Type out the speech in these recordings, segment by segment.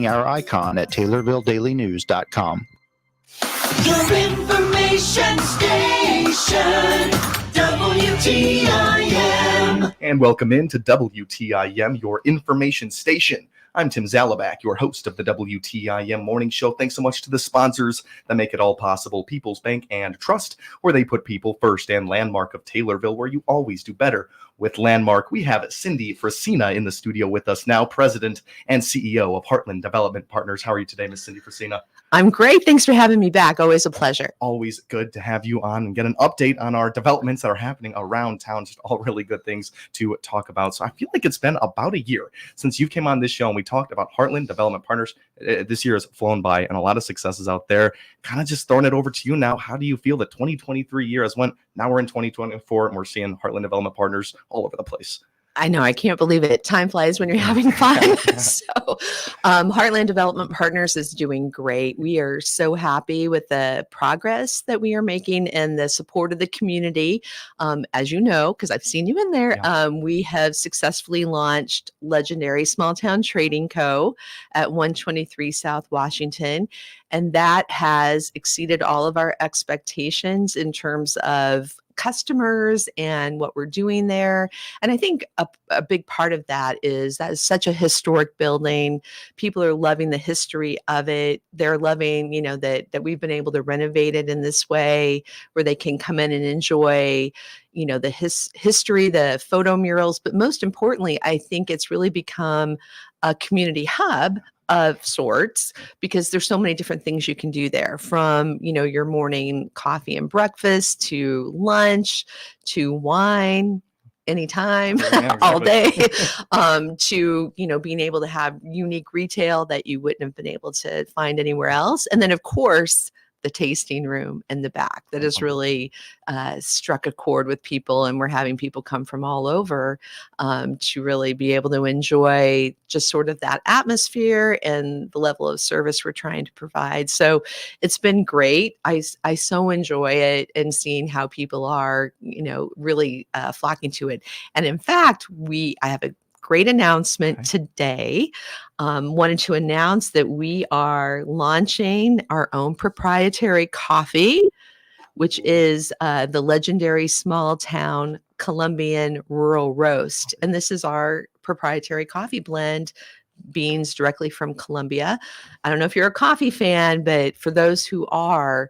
our icon at TaylorvilleDailyNews.com. Your information station, WTIM. And welcome into WTIM, your information station. I'm Tim Zalabak, your host of the WTIM Morning Show. Thanks so much to the sponsors that make it all possible. People's Bank and Trust, where they put people first, and Landmark of Taylorville, where you always do better with Landmark. We have Cindy Frasina in the studio with us now, President and CEO of Heartland Development Partners. How are you today, Miss Cindy Frasina? I'm great. Thanks for having me back. Always a pleasure. Always good to have you on and get an update on our developments that are happening around town. Just all really good things to talk about. So I feel like it's been about a year since you came on this show and we talked about Heartland Development Partners. This year has flown by and a lot of successes out there. Kind of just throwing it over to you now. How do you feel the 2023 year has went? Now we're in 2024 and we're seeing Heartland Development Partners all over the place. I know. I can't believe it. Time flies when you're having fun. So Heartland Development Partners is doing great. We are so happy with the progress that we are making and the support of the community. As you know, because I've seen you in there, we have successfully launched Legendary Small Town Trading Co. at 123 South Washington. And that has exceeded all of our expectations in terms of customers and what we're doing there. And I think a big part of that is such a historic building. People are loving the history of it. They're loving, that we've been able to renovate it in this way where they can come in and enjoy, the history, the photo murals. But most importantly, I think it's really become a community hub of sorts, because there's so many different things you can do there, from, your morning coffee and breakfast to lunch to wine anytime, all day, to, being able to have unique retail that you wouldn't have been able to find anywhere else. And then, of course, the tasting room in the back that has really struck a chord with people. And we're having people come from all over to really be able to enjoy just sort of that atmosphere and the level of service we're trying to provide. So it's been great. I so enjoy it, and seeing how people are, really flocking to it. And in fact, I have a great announcement today. Wanted to announce that we are launching our own proprietary coffee, which is the Legendary Small Town Colombian Rural Roast. And this is our proprietary coffee blend, beans directly from Colombia. I don't know if you're a coffee fan, but for those who are,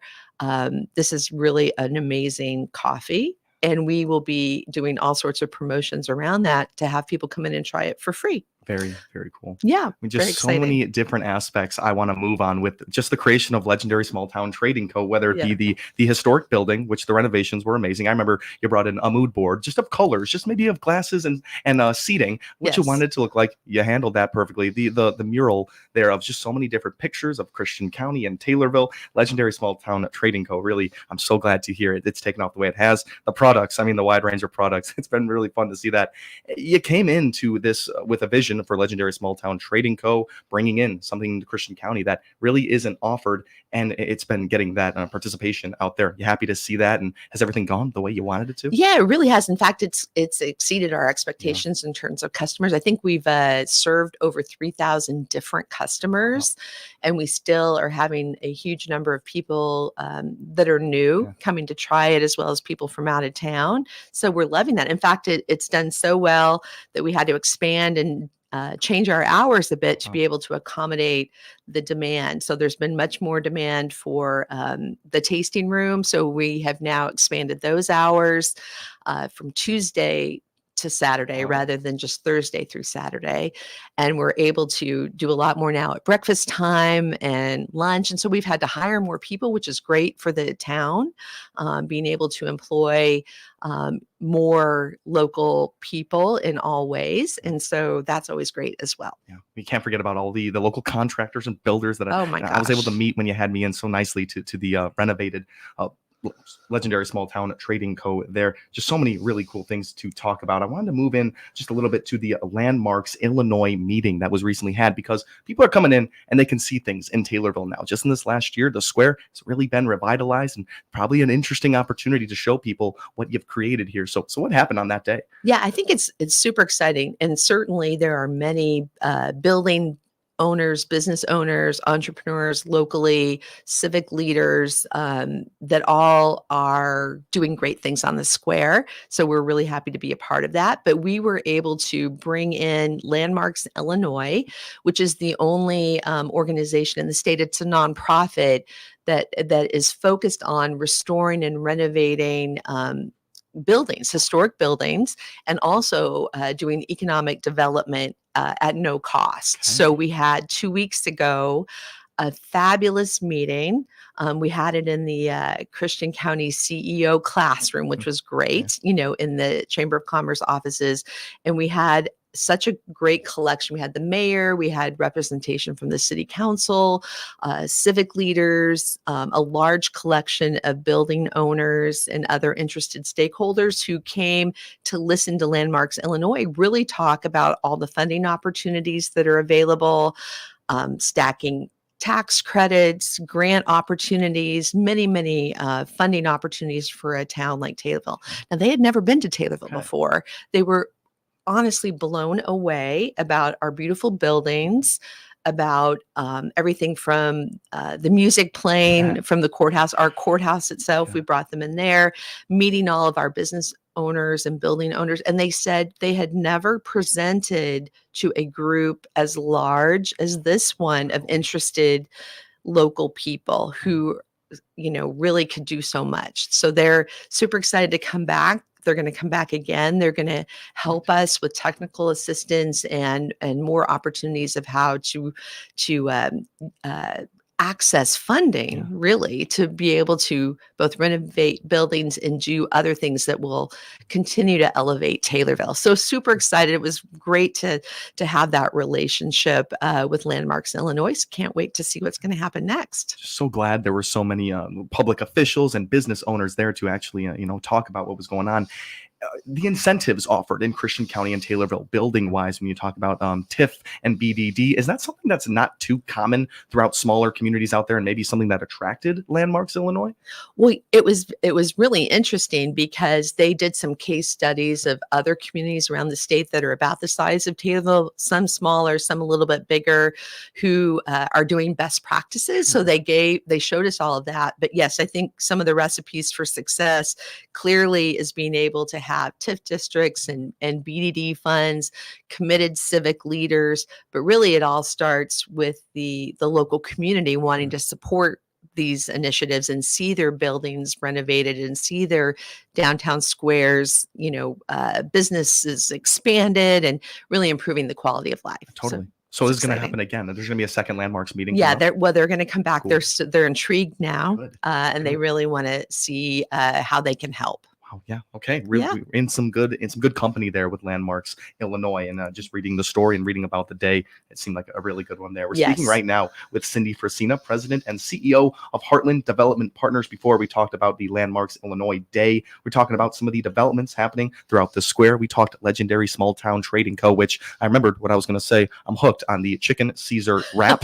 this is really an amazing coffee. And we will be doing all sorts of promotions around that to have people come in and try it for free. Very, very cool. Yeah. Just so many different aspects I want to move on with just the creation of Legendary Small Town Trading Co., whether it be the historic building, which the renovations were amazing. I remember you brought in a mood board just of colors, just maybe of glasses and seating, what you wanted to look like. You handled that perfectly. The mural there of just so many different pictures of Christian County and Taylorville. Legendary Small Town Trading Co. Really, I'm so glad to hear it. It's taken off the way it has. The products, the wide range of products. It's been really fun to see that. You came into this with a vision for Legendary Small Town Trading Co., bringing in something to Christian County that really isn't offered, and it's been getting that participation out there. You happy to see that, and has everything gone the way you wanted it to? Yeah, it really has. In fact, it's exceeded our expectations in terms of customers. I think we've served over 3,000 different customers, and we still are having a huge number of people that are new coming to try it, as well as people from out of town. So we're loving that. In fact, it's done so well that we had to expand and change our hours a bit to be able to accommodate the demand. So there's been much more demand for the tasting room. So we have now expanded those hours from Tuesday to Saturday rather than just Thursday through Saturday. And we're able to do a lot more now at breakfast time and lunch. And so we've had to hire more people, which is great for the town, being able to employ more local people in all ways. And so that's always great as well. Yeah, we can't forget about all the local contractors and builders that I was able to meet when you had me in so nicely to the renovated Legendary Small Town Trading Co. there. Just so many really cool things to talk about. I wanted to move in just a little bit to the Landmarks Illinois meeting that was recently had, because people are coming in and they can see things in Taylorville now. Just in this last year, the square has really been revitalized, and probably an interesting opportunity to show people what you've created here. So what happened on that day? Yeah, I think it's super exciting. And certainly there are many building owners, business owners, entrepreneurs locally, civic leaders that all are doing great things on the square. So we're really happy to be a part of that. But we were able to bring in Landmarks Illinois, which is the only organization in the state. It's a nonprofit that is focused on restoring and renovating buildings, historic buildings, and also doing economic development at no cost. Okay. So we had 2 weeks ago a fabulous meeting. We had it in the Christian County CEO classroom, which was great, in the Chamber of Commerce offices. And we had such a great collection. We had the mayor, we had representation from the city council, civic leaders, a large collection of building owners and other interested stakeholders who came to listen to Landmarks Illinois really talk about all the funding opportunities that are available, stacking tax credits, grant opportunities, many funding opportunities for a town like Taylorville. Now, they had never been to Taylorville before. They were honestly blown away about our beautiful buildings, about everything from the music playing from the courthouse, our courthouse itself. We brought them in there, meeting all of our business owners and building owners. And they said they had never presented to a group as large as this one of interested local people who, really could do so much. So they're super excited to come back. They're going to come back again. They're going to help us with technical assistance and more opportunities of how to access funding, really, to be able to both renovate buildings and do other things that will continue to elevate Taylorville. So super excited. It was great to have that relationship with Landmarks Illinois. Can't wait to see what's going to happen next. Just so glad there were so many public officials and business owners there to actually, talk about what was going on. The incentives offered in Christian County and Taylorville building wise, when you talk about TIF and BDD, is that something that's not too common throughout smaller communities out there, and maybe something that attracted Landmarks Illinois? Well, it was really interesting because they did some case studies of other communities around the state that are about the size of Taylorville, some smaller, some a little bit bigger, who are doing best practices. So they showed us all of that. But yes, I think some of the recipes for success clearly is being able to have TIF districts and BDD funds, committed civic leaders, but really it all starts with the local community wanting to support these initiatives and see their buildings renovated and see their downtown squares, businesses expanded and really improving the quality of life. Totally. So this is going to happen again. There's going to be a second Landmarks meeting. Yeah, they're going to come back. Cool. They're intrigued now, and they Good. really want to see how they can help. Wow. Yeah. Okay. Really, we're in some good company there with Landmarks Illinois, and just reading the story and reading about the day, it seemed like a really good one there. We're speaking right now with Cindy Frasina, President and CEO of Heartland Development Partners. Before we talked about the Landmarks Illinois Day, we're talking about some of the developments happening throughout the square. We talked legendary Small Town Trading Co., which I remembered what I was going to say. I'm hooked on the chicken Caesar wrap.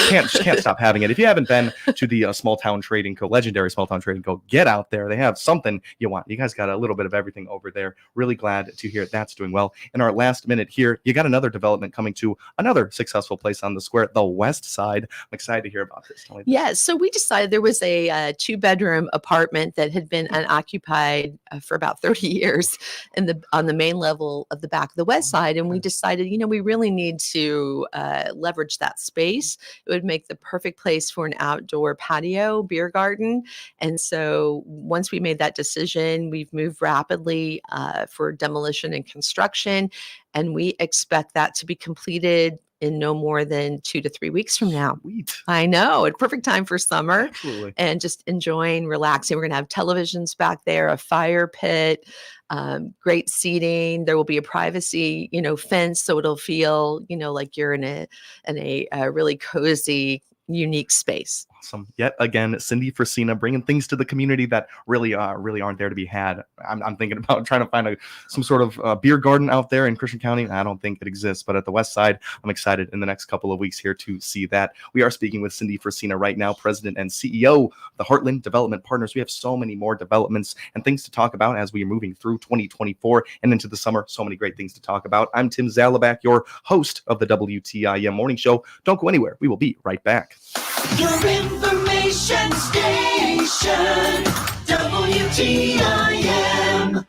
Can't stop having it. If you haven't been to the Small Town Trading Co., legendary Small Town Trading Co., get out there. They have something you want. You guys got a little bit of everything over there. Really glad to hear that's doing well. In our last minute here, you got another development coming to another successful place on the square, the West Side. I'm excited to hear about this. Yeah, so we decided there was a 2-bedroom apartment that had been unoccupied for about 30 years on the main level of the back of the West Side, and we decided, we really need to leverage that space. It would make the perfect place for an outdoor patio beer garden. And so once we made that decision, we've moved rapidly for demolition and construction, and we expect that to be completed in no more than 2 to 3 weeks from now. Sweet. I know, a perfect time for summer. Absolutely. And just enjoying, relaxing. We're going to have televisions back there, a fire pit, great seating. There will be a privacy, fence, so it'll feel, like you're in a really cozy, unique space. Awesome. Yet again, Cindy Frasina bringing things to the community that really aren't there to be had. I'm thinking about trying to find some sort of beer garden out there in Christian County. I don't think it exists, but at the west side, I'm excited in the next couple of weeks here to see that. We are speaking with Cindy Frasina right now, President and CEO of the Heartland Development Partners. We have so many more developments and things to talk about as we are moving through 2024 and into the summer. So many great things to talk about. I'm Tim Zalabak, your host of the WTIM Morning Show. Don't go anywhere. We will be right back. Your information station, WTIM.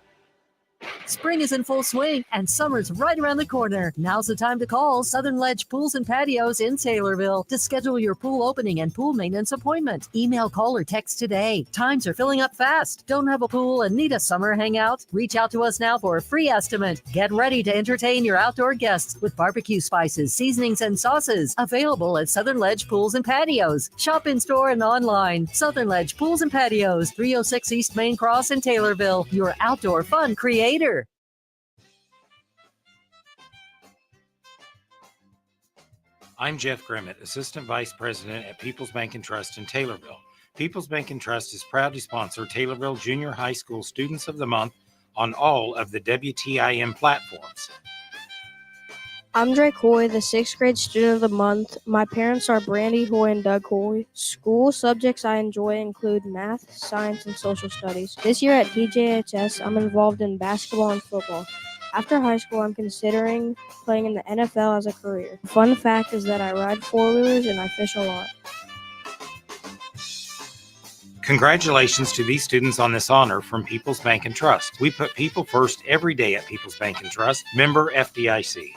Spring is in full swing and summer's right around the corner. Now's the time to call Southern Ledge Pools and Patios in Taylorville to schedule your pool opening and pool maintenance appointment. Email, call, or text today. Times are filling up fast. Don't have a pool and need a summer hangout? Reach out to us now for a free estimate. Get ready to entertain your outdoor guests with barbecue spices, seasonings, and sauces. Available at Southern Ledge Pools and Patios. Shop in store and online. Southern Ledge Pools and Patios, 306 East Main Cross in Taylorville. Your outdoor fun creator. I'm Jeff Grimmett, Assistant Vice President at People's Bank and Trust in Taylorville. People's Bank and Trust is proud to sponsor Taylorville Junior High School Students of the Month on all of the WTIM platforms. I'm Drake Hoy, the 6th grade student of the month. My parents are Brandy Hoy and Doug Hoy. School subjects I enjoy include math, science, and social studies. This year at TJHS, I'm involved in basketball and football. After high school, I'm considering playing in the NFL as a career. Fun fact is that I ride four-wheelers and I fish a lot. Congratulations to these students on this honor from People's Bank and Trust. We put people first every day at People's Bank and Trust. Member FDIC.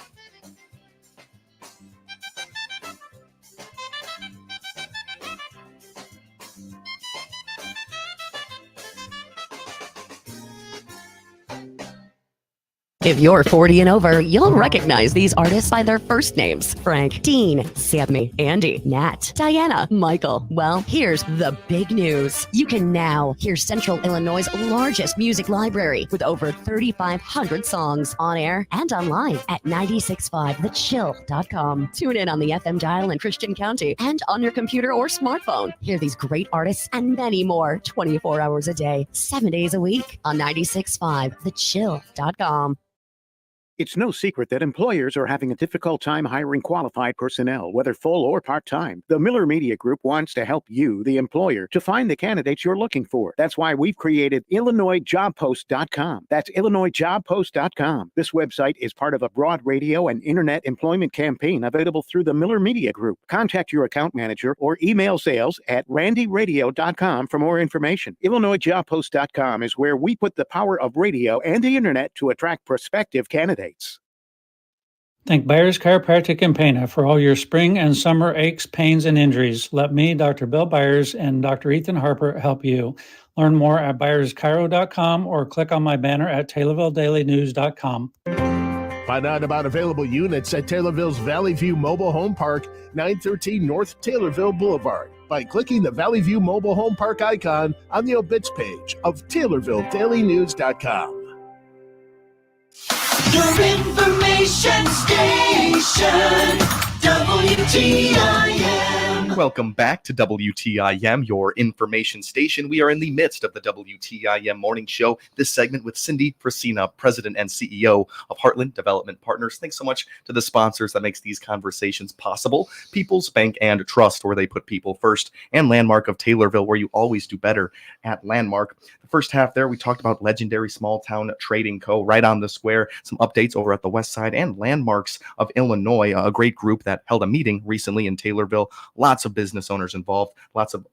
If you're 40 and over, you'll recognize these artists by their first names. Frank, Dean, Sammy, Andy, Nat, Diana, Michael. Well, here's the big news. You can now hear Central Illinois' largest music library with over 3,500 songs on air and online at 965thechill.com. Tune in on the FM dial in Christian County and on your computer or smartphone. Hear these great artists and many more 24 hours a day, 7 days a week on 965thechill.com. It's no secret that employers are having a difficult time hiring qualified personnel, whether full or part-time. The Miller Media Group wants to help you, the employer, to find the candidates you're looking for. That's why we've created IllinoisJobPost.com. That's IllinoisJobPost.com. This website is part of a broad radio and internet employment campaign available through the Miller Media Group. Contact your account manager or email sales@randyradio.com for more information. IllinoisJobPost.com is where we put the power of radio and the internet to attract prospective candidates. Thank Byers Chiropractic in Pana for all your spring and summer aches, pains, and injuries. Let me, Dr. Bill Byers, and Dr. Ethan Harper help you. Learn more at byerschiro.com or click on my banner at TaylorvilleDailyNews.com. Find out about available units at Taylorville's Valley View Mobile Home Park, 913 North Taylorville Boulevard, by clicking the Valley View Mobile Home Park icon on the obits page of TaylorvilleDailyNews.com. Your information station, WTIM. Welcome back to WTIM, your information station. We are in the midst of the WTIM Morning Show. This segment with Cindy Frasina, President and CEO of Heartland Development Partners. Thanks so much to the sponsors that makes these conversations possible. People's Bank and Trust, where they put people first, and Landmark of Taylorville, where you always do better at Landmark. The first half there, we talked about legendary small town trading co. right on the square. Some updates over at the west side, and Landmarks of Illinois, a great group that held a meeting recently in Taylorville. Lots of business owners involved, lots of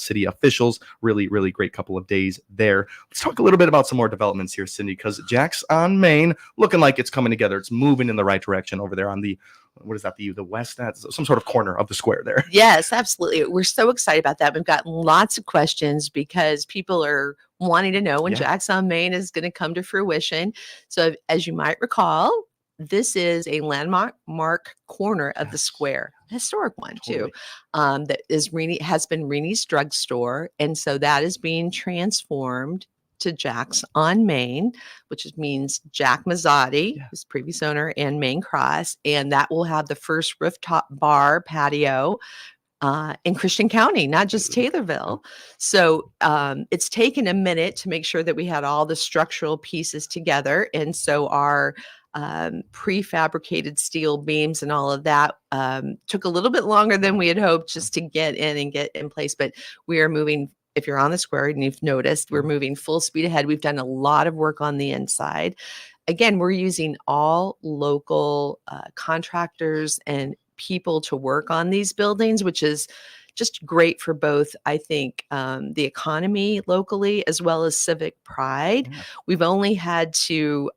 city officials. Really, really great couple of days there. Let's talk a little bit about some more developments here, Cindy, because Jack's on Main looking like it's coming together. It's moving in the right direction over there on the, what is that, the west? That's some sort of corner of the square there. Yes, absolutely. We're so excited about that. We've gotten lots of questions because people are wanting to know when Jack's on Main is going to come to fruition. So as you might recall, this is a landmark corner of the square, historic one too, that is has been Reni's Drugstore. And so that is being transformed to Jack's on Main, which means Jack Mazzotti, his previous owner, and Main Cross. And that will have the first rooftop bar patio in Christian County, not just Taylorville. So it's taken a minute to make sure that we had all the structural pieces together. And so our prefabricated steel beams and all of that took a little bit longer than we had hoped just to get in and get in place. But we are moving. If you're on the square and you've noticed, we're moving full speed ahead. We've done a lot of work on the inside. Again, we're using all local contractors and people to work on these buildings, which is just great for both, I think, the economy locally as well as civic pride. Yeah. We've only had to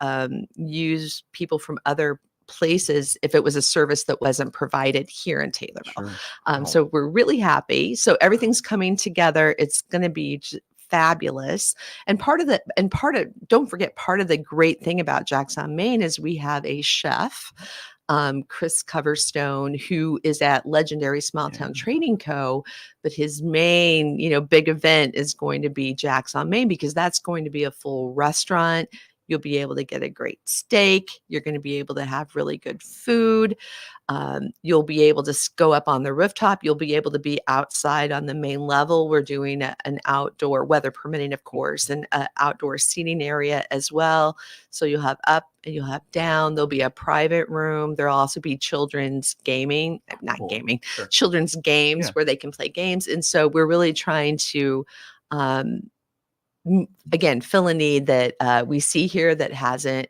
use people from other places if it was a service that wasn't provided here in Taylorville. Sure. So we're really happy. So everything's coming together. It's going to be fabulous. And don't forget, part of the great thing about Jackson, Maine is we have a chef, Chris Coverstone, who is at legendary Small Town Trading Co. But his main, big event is going to be Jackson, Maine, because that's going to be a full restaurant. You'll be able to get a great steak. You're going to be able to have really good food. You'll be able to go up on the rooftop. You'll be able to be outside on the main level. We're doing an outdoor, weather permitting, of course, an outdoor seating area as well. So you'll have up and you'll have down. There'll be a private room. There'll also be children's gaming, children's games where they can play games. And so we're really trying to again, fill a need that we see here that hasn't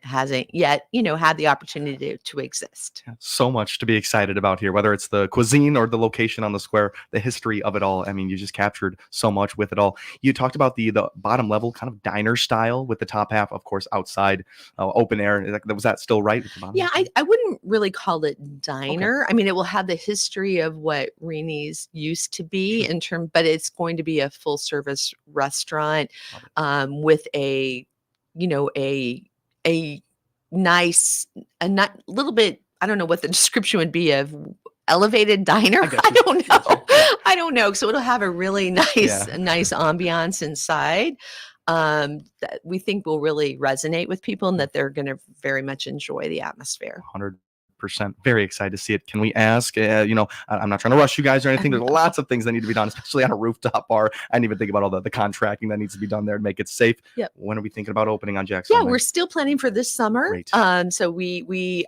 yet, had the opportunity to exist. So much to be excited about here, whether it's the cuisine or the location on the square, the history of it all. I mean, you just captured so much with it all. You talked about the bottom level kind of diner style with the top half, of course, outside, open air. Was that still right? With the bottom Yeah, I wouldn't really call it diner. Okay. I mean, it will have the history of what Reni's used to be but it's going to be a full service restaurant with a nice, little bit, I don't know what the description would be of elevated diner. I don't know. I don't know. So it'll have a really nice ambiance inside. That we think will really resonate with people and that they're going to very much enjoy the atmosphere. 100%. Very excited to see it. Can we ask, I'm not trying to rush you guys or anything. There's lots of things that need to be done, especially on a rooftop bar. I didn't even think about all the contracting that needs to be done there to make it safe. Yep. When are we thinking about opening on Jackson? Yeah, we're still planning for this summer. Great. So we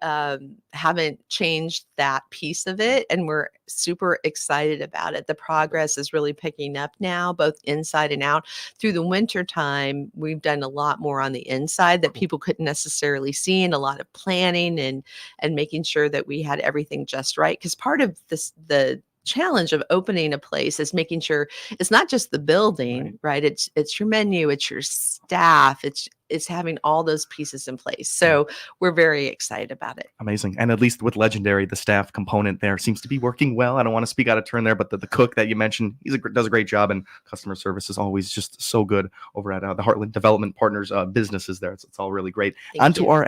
haven't changed that piece of it, and we're super excited about it. The progress is really picking up now, both inside and out. Through the winter time, we've done a lot more on the inside that people couldn't necessarily see, and a lot of planning and making sure that we had everything just right. Because part of the challenge of opening a place is making sure it's not just the building, right? It's your menu, it's your staff, it's having all those pieces in place. So we're very excited about it. Amazing. And at least with Legendary, the staff component there seems to be working well. I don't want to speak out of turn there, but the cook that you mentioned, does a great job, and customer service is always just so good over at the Heartland Development Partners businesses there. It's all really great. Onto our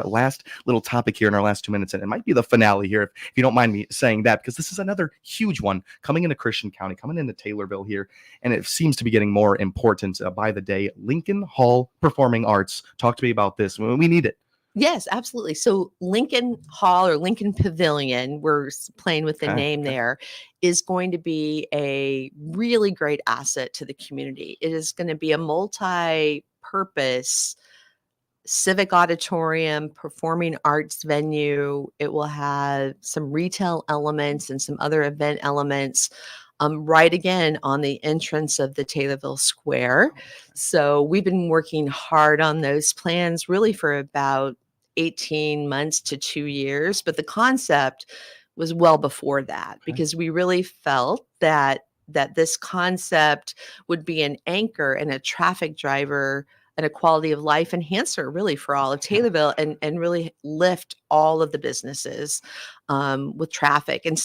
last little topic here in our last 2 minutes, and it might be the finale here, if you don't mind me saying that, because this is another huge one coming into Christian County, coming into Taylorville here, and it seems to be getting more important by the day. Lincoln Hall Performing Arts. Talk to me about this. We need it. Yes, absolutely. So Lincoln Hall or Lincoln Pavilion, we're playing with the name there, is going to be a really great asset to the community. It is going to be a multi-purpose civic auditorium, performing arts venue. It will have some retail elements and some other event elements. Right again on the entrance of the Taylorville Square. So we've been working hard on those plans really for about 18 months to 2 years. But the concept was well before that, because we really felt that this concept would be an anchor and a traffic driver and a quality of life enhancer really for all of Taylorville, and really lift all of the businesses with traffic and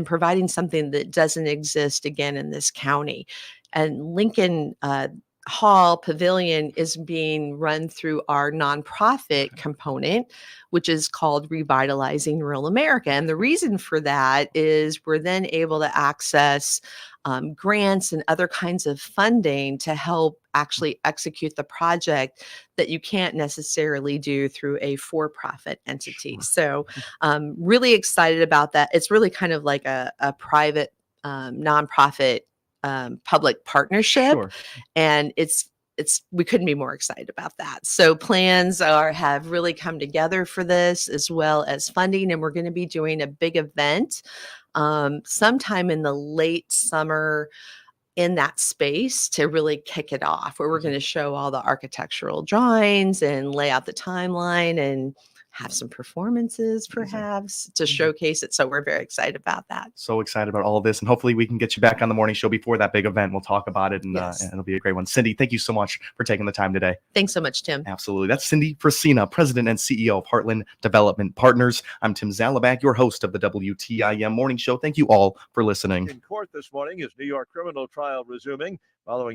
providing something that doesn't exist again in this county. And Lincoln Hall Pavilion is being run through our nonprofit component, which is called Revitalizing Rural America. And the reason for that is we're then able to access grants and other kinds of funding to help actually execute the project that you can't necessarily do through a for-profit entity. So really excited about that. It's really kind of like a private nonprofit public partnership, Sure. and we couldn't be more excited about that. So plans have really come together for this, as well as funding, and we're going to be doing a big event sometime in the late summer in that space to really kick it off, where we're going to show all the architectural drawings and lay out the timeline and have some performances perhaps to showcase it. So we're very excited about that. So excited about all of this, and hopefully we can get you back on the morning show before that big event. We'll talk about it, and, Yes. and it'll be a great one. Cindy, thank you so much for taking the time today. Thanks so much, Tim. Absolutely. That's Cindy Frasina, President and CEO of Heartland Development Partners. I'm Tim Zalabak, your host of the WTIM Morning Show. Thank you all for listening. In court this morning is New York criminal trial resuming following